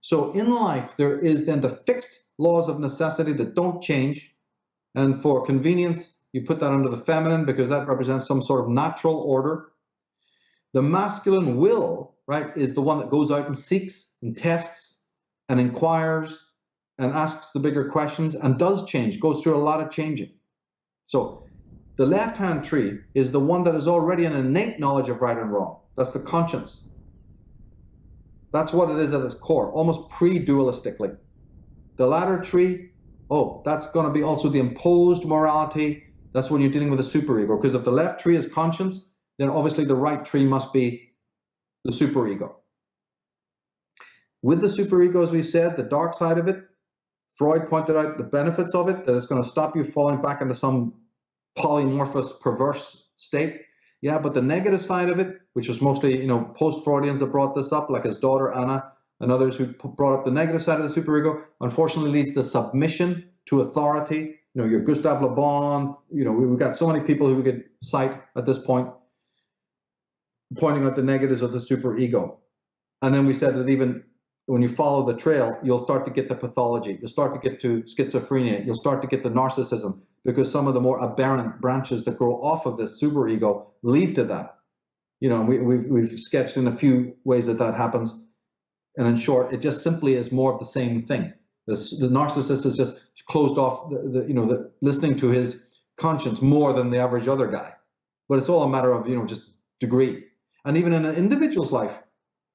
So in life, there is then the fixed laws of necessity that don't change. And for convenience, you put that under the feminine because that represents some sort of natural order. The masculine will, right, is the one that goes out and seeks and tests and inquires and asks the bigger questions and does change, goes through a lot of changing. So the left-hand tree is the one that is already an innate knowledge of right and wrong. That's the conscience. That's what it is at its core, almost pre-dualistically. The latter tree, oh, that's going to be also the imposed morality. That's when you're dealing with a superego. Because if the left tree is conscience, then obviously the right tree must be the superego. With the superego, as we said, the dark side of it, Freud pointed out the benefits of it, that it's going to stop you falling back into some polymorphous, perverse state. Yeah, but the negative side of it, which was mostly, post-Freudians that brought this up, like his daughter Anna and others who brought up the negative side of the superego, unfortunately leads to submission to authority. Your Gustave Le Bon, we've got so many people who we could cite at this point, pointing out the negatives of the superego. And then we said that even when you follow the trail, you'll start to get the pathology. You'll start to get to schizophrenia. You'll start to get the narcissism, because some of the more aberrant branches that grow off of this superego lead to that. We've sketched in a few ways that happens. And in short, it just simply is more of the same thing. The narcissist is just closed off, the listening to his conscience more than the average other guy. But it's all a matter of, just degree. And even in an individual's life,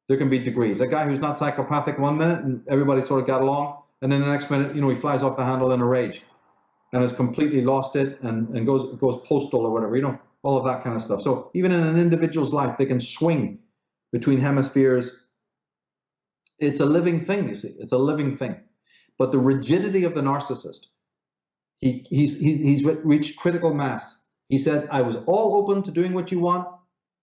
there can be degrees. A guy who's not psychopathic one minute and everybody sort of got along, and then the next minute, he flies off the handle in a rage and has completely lost it and goes postal or whatever, all of that kind of stuff. So even in an individual's life, they can swing between hemispheres. It's a living thing, you see. It's a living thing. But the rigidity of the narcissist, he's reached critical mass. He said, I was all open to doing what you want.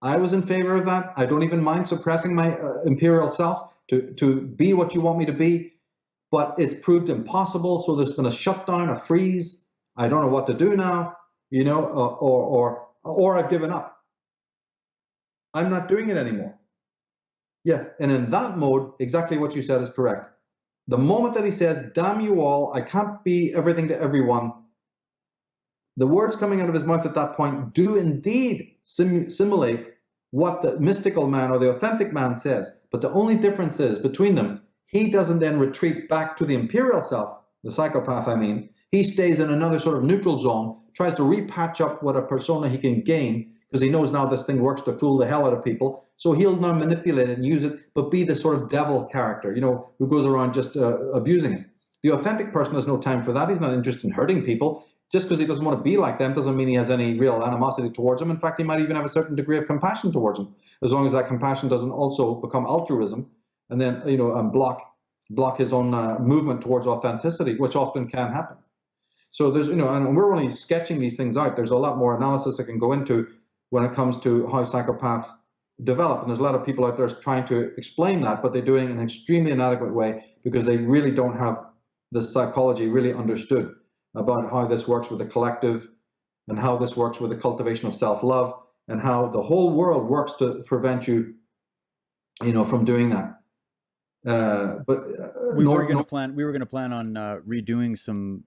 I was in favor of that. I don't even mind suppressing my imperial self to be what you want me to be. But it's proved impossible. So there's been a shutdown, a freeze. I don't know what to do now, or I've given up. I'm not doing it anymore. Yeah, and in that mode, exactly what you said is correct. The moment that he says, damn you all, I can't be everything to everyone, the words coming out of his mouth at that point do indeed simulate what the mystical man or the authentic man says. But the only difference is between them, he doesn't then retreat back to the imperial self, the psychopath I mean. He stays in another sort of neutral zone, tries to repatch up what a persona he can gain, because he knows now this thing works to fool the hell out of people. So he'll now manipulate it and use it, but be the sort of devil character, who goes around just abusing it. The authentic person has no time for that. He's not interested in hurting people. Just because he doesn't want to be like them doesn't mean he has any real animosity towards them. In fact, he might even have a certain degree of compassion towards them, as long as that compassion doesn't also become altruism and then, and block his own movement towards authenticity, which often can happen. So there's, and we're only sketching these things out. There's a lot more analysis that can go into when it comes to how psychopaths develop. And there's a lot of people out there trying to explain that, but they're doing it in an extremely inadequate way because they really don't have the psychology really understood about how this works with the collective and how this works with the cultivation of self-love and how the whole world works to prevent you, from doing that. We were going to plan on redoing some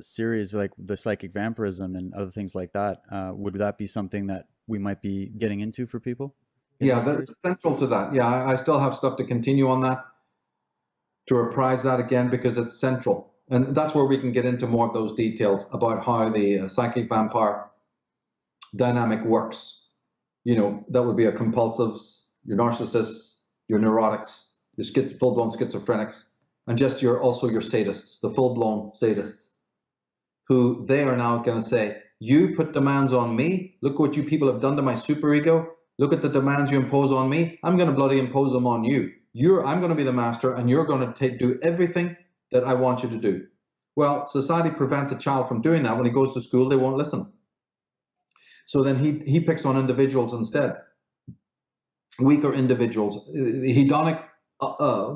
series like the psychic vampirism and other things like that. Would that be something that we might be getting into for people? Yeah, that's central to that. Yeah, I still have stuff to continue on that, to reprise that again, because it's central. And that's where we can get into more of those details about how the psychic vampire dynamic works. That would be your compulsives, your narcissists, your neurotics, your full-blown schizophrenics, and just also your sadists, the full-blown sadists, who they are now going to say, you put demands on me, look what you people have done to my superego, look at the demands you impose on me, I'm going to bloody impose them on you. I'm going to be the master, and you're going to do everything that I want you to do. Well, society prevents a child from doing that. When he goes to school, they won't listen. So then he picks on individuals instead, weaker individuals. The hedonic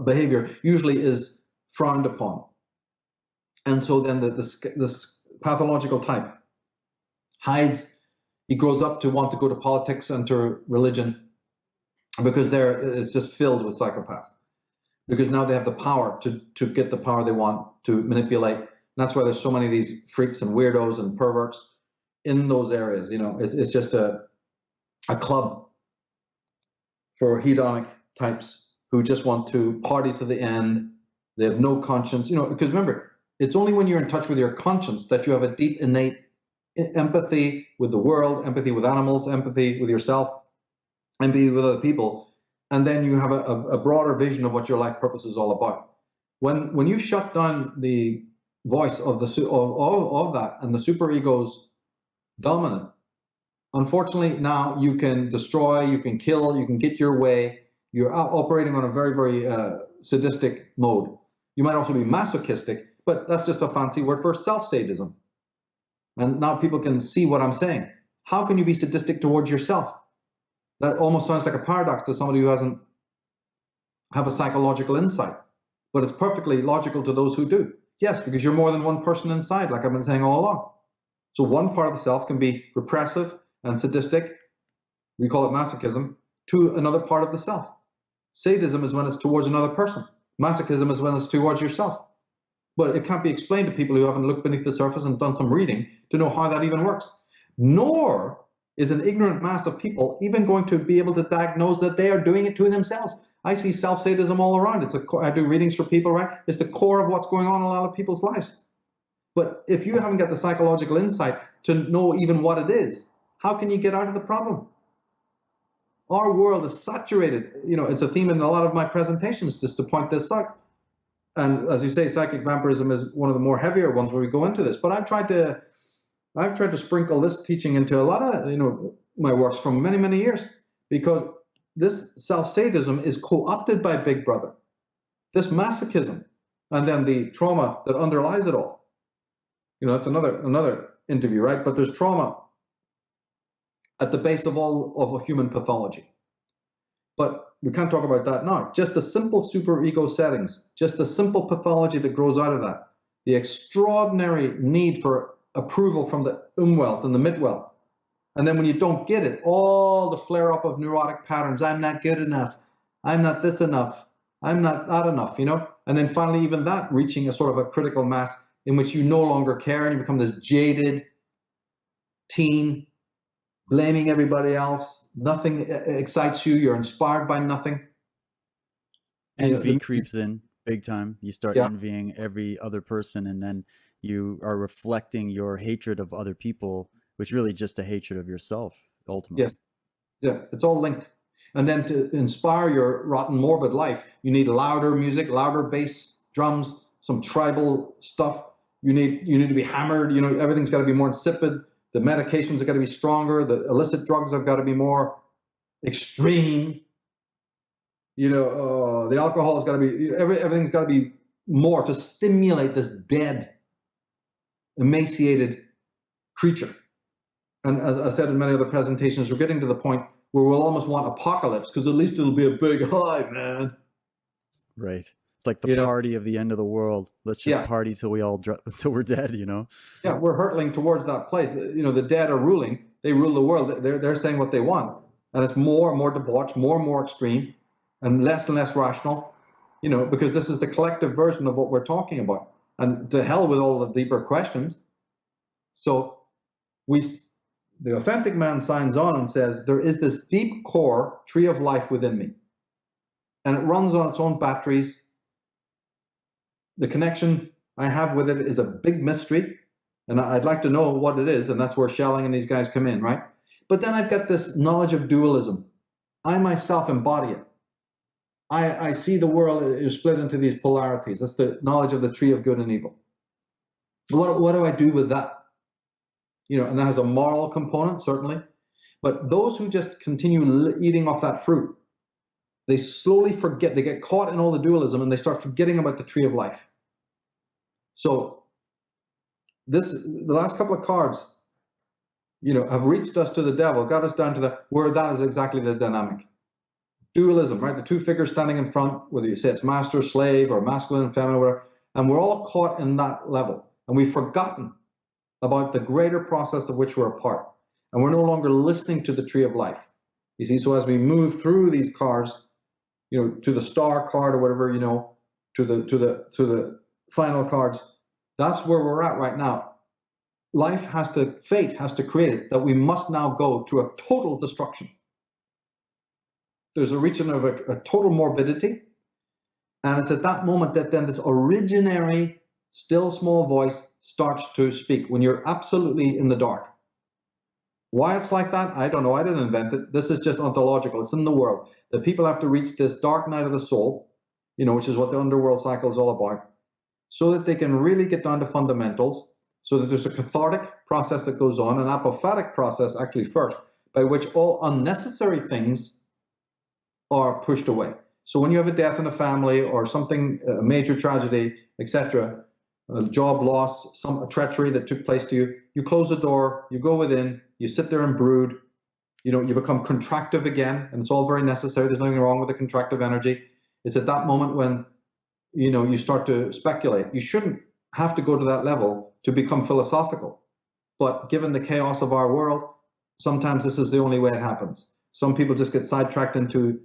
behavior usually is frowned upon. And so then this pathological type hides. He grows up to want to go to politics and to religion because it's just filled with psychopaths. because now they have the power to get the power they want to manipulate. And that's why there's so many of these freaks and weirdos and perverts in those areas. It's just a club for hedonic types who just want to party to the end. They have no conscience, because remember, it's only when you're in touch with your conscience that you have a deep innate empathy with the world, empathy with animals, empathy with yourself, empathy with other people, and then you have a broader vision of what your life purpose is all about. When you shut down the voice of that and the superego's dominant, unfortunately now you can destroy, you can kill, you can get your way. You're operating on a very, very sadistic mode. You might also be masochistic, but that's just a fancy word for self-sadism. And now people can see what I'm saying. How can you be sadistic towards yourself? That almost sounds like a paradox to somebody who doesn't have a psychological insight, but it's perfectly logical to those who do. Yes, because you're more than one person inside, like I've been saying all along. So one part of the self can be repressive and sadistic, we call it masochism, to another part of the self. Sadism is when it's towards another person. Masochism is when it's towards yourself. But it can't be explained to people who haven't looked beneath the surface and done some reading to know how that even works. Nor is an ignorant mass of people even going to be able to diagnose that they are doing it to themselves. I see self-sadism all around. I do readings for people, right? It's the core of what's going on in a lot of people's lives. But if you haven't got the psychological insight to know even what it is, how can you get out of the problem? Our world is saturated. It's a theme in a lot of my presentations just to point this out. And as you say, psychic vampirism is one of the more heavier ones where we go into this. But I've tried to sprinkle this teaching into a lot of my works from many, many years, because this self-sadism is co-opted by Big Brother. This masochism, and then the trauma that underlies it all. That's another interview, right? But there's trauma at the base of all of a human pathology. But we can't talk about that now. Just the simple superego settings, just the simple pathology that grows out of that, the extraordinary need for approval from the Umwelt and the Mitwelt. And then when you don't get it, all the flare-up of neurotic patterns, I'm not good enough, I'm not this enough, I'm not that enough, And then finally even that reaching a sort of a critical mass in which you no longer care and you become this jaded teen, blaming everybody else. Nothing excites you. You're inspired by nothing. Envy creeps in big time. You start envying every other person, and then you are reflecting your hatred of other people, which really just a hatred of yourself, ultimately. Yes. Yeah, it's all linked. And then to inspire your rotten, morbid life, you need louder music, louder bass, drums, some tribal stuff. You need to be hammered. Everything's got to be more insipid. The medications have got to be stronger. The illicit drugs have got to be more extreme. The alcohol has got to be, everything's got to be more to stimulate this dead, emaciated creature. And as I said in many other presentations, we're getting to the point where we'll almost want apocalypse, because at least it'll be a big high, man. Right. It's like the party of the end of the world. Let's just party till we're dead, Yeah, we're hurtling towards that place. The dead are ruling. They rule the world. They're saying what they want. And it's more and more debauched, more and more extreme, and less rational, because this is the collective version of what we're talking about. And to hell with all the deeper questions. So the authentic man signs on and says, there is this deep core tree of life within me. And it runs on its own batteries. The connection I have with it is a big mystery, and I'd like to know what it is, and that's where Schelling and these guys come in, right? But then I've got this knowledge of dualism. I myself embody it. I see the world is split into these polarities. That's the knowledge of the tree of good and evil. What do I do with that? And that has a moral component, certainly. But those who just continue eating off that fruit, they slowly forget. They get caught in all the dualism, and they start forgetting about the tree of life. So the last couple of cards, have reached us to the devil, got us down to where that is exactly the dynamic. Dualism, right? The two figures standing in front, whether you say it's master, slave, or masculine and feminine, whatever, and we're all caught in that level. And we've forgotten about the greater process of which we're a part. And we're no longer listening to the tree of life. You see, so as we move through these cards, to the star card or whatever, to the final cards. That's where we're at right now. Fate has to create it, that we must now go to a total destruction. There's a reaching of a total morbidity. And it's at that moment that then this originary, still small voice starts to speak when you're absolutely in the dark. Why it's like that, I don't know. I didn't invent it. This is just ontological. It's in the world. That people have to reach this dark night of the soul, which is what the underworld cycle is all about, so that they can really get down to fundamentals, so that there's a cathartic process that goes on, an apophatic process actually first, by which all unnecessary things are pushed away. So when you have a death in a family or something, a major tragedy, etc., a job loss, a treachery that took place to you, you close the door, you go within, you sit there and brood, you become contractive again, and it's all very necessary. There's nothing wrong with the contractive energy. It's at that moment when, you start to speculate. You shouldn't have to go to that level to become philosophical. But given the chaos of our world, sometimes this is the only way it happens. Some people just get sidetracked into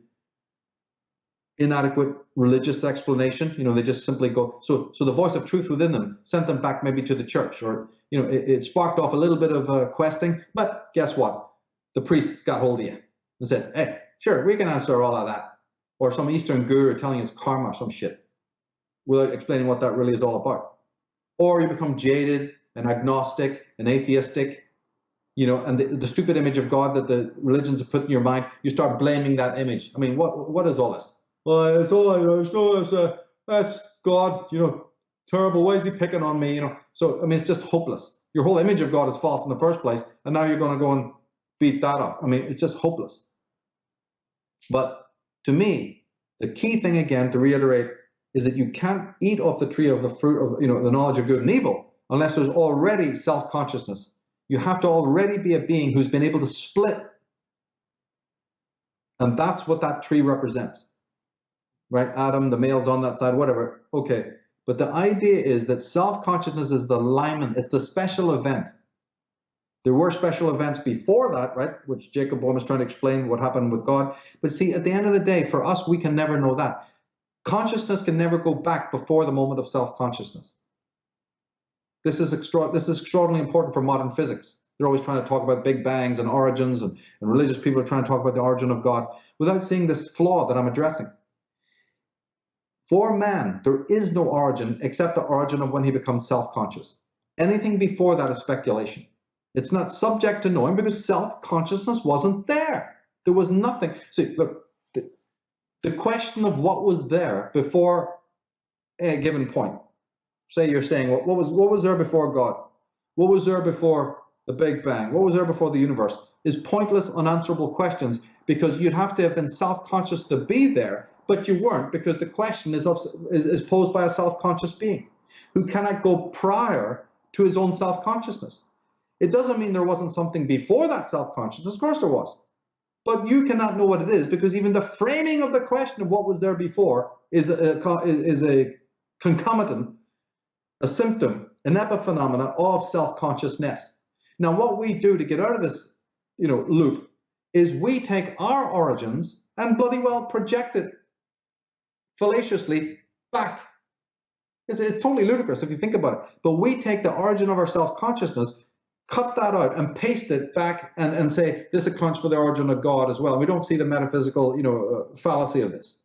inadequate religious explanation. They just simply go, so the voice of truth within them sent them back maybe to the church, or it sparked off a little bit of questing, but guess what? The priests got hold of you and said, hey, sure, we can answer all of that. Or some Eastern guru telling you it's karma or some shit, without explaining what that really is all about. Or you become jaded and agnostic and atheistic, and the stupid image of God that the religions have put in your mind, you start blaming that image. I mean, what is all this? Well, it's all, that's God, terrible. Why is he picking on me? So, I mean, it's just hopeless. Your whole image of God is false in the first place, and now you're going to go and beat that up. I mean, it's just hopeless. But to me, the key thing, again, to reiterate, is that you can't eat off the tree of the fruit of, the knowledge of good and evil unless there's already self-consciousness. You have to already be a being who's been able to split. And that's what that tree represents. Right? Adam, the male's on that side, whatever. Okay. But the idea is that self-consciousness is the limen, it's the special event. There were special events before that, right? Which Jacob Boehm is trying to explain what happened with God. But see, at the end of the day, for us, we can never know that. Consciousness can never go back before the moment of self-consciousness. This is extraordinarily important for modern physics. They're always trying to talk about big bangs and origins, and religious people are trying to talk about the origin of God without seeing this flaw that I'm addressing. For man, there is no origin except the origin of when he becomes self-conscious. Anything before that is speculation. It's not subject to knowing because self-consciousness wasn't there. There was nothing. See, look, the question of what was there before a given point. Say you're saying, well, what was there before God? What was there before the Big Bang? What was there before the universe? Is pointless, unanswerable questions, because you'd have to have been self-conscious to be there, but you weren't, because the question is posed by a self-conscious being who cannot go prior to his own self-consciousness. It doesn't mean there wasn't something before that self-consciousness. Of course there was. But you cannot know what it is, because even the framing of the question of what was there before is a concomitant, a symptom, an epiphenomena of self-consciousness. Now, what we do to get out of this, loop, is we take our origins and bloody well project it fallaciously back. It's totally ludicrous if you think about it. But we take the origin of our self-consciousness, cut that out, and paste it back and say this accounts for the origin of God as well. And we don't see the metaphysical, fallacy of this.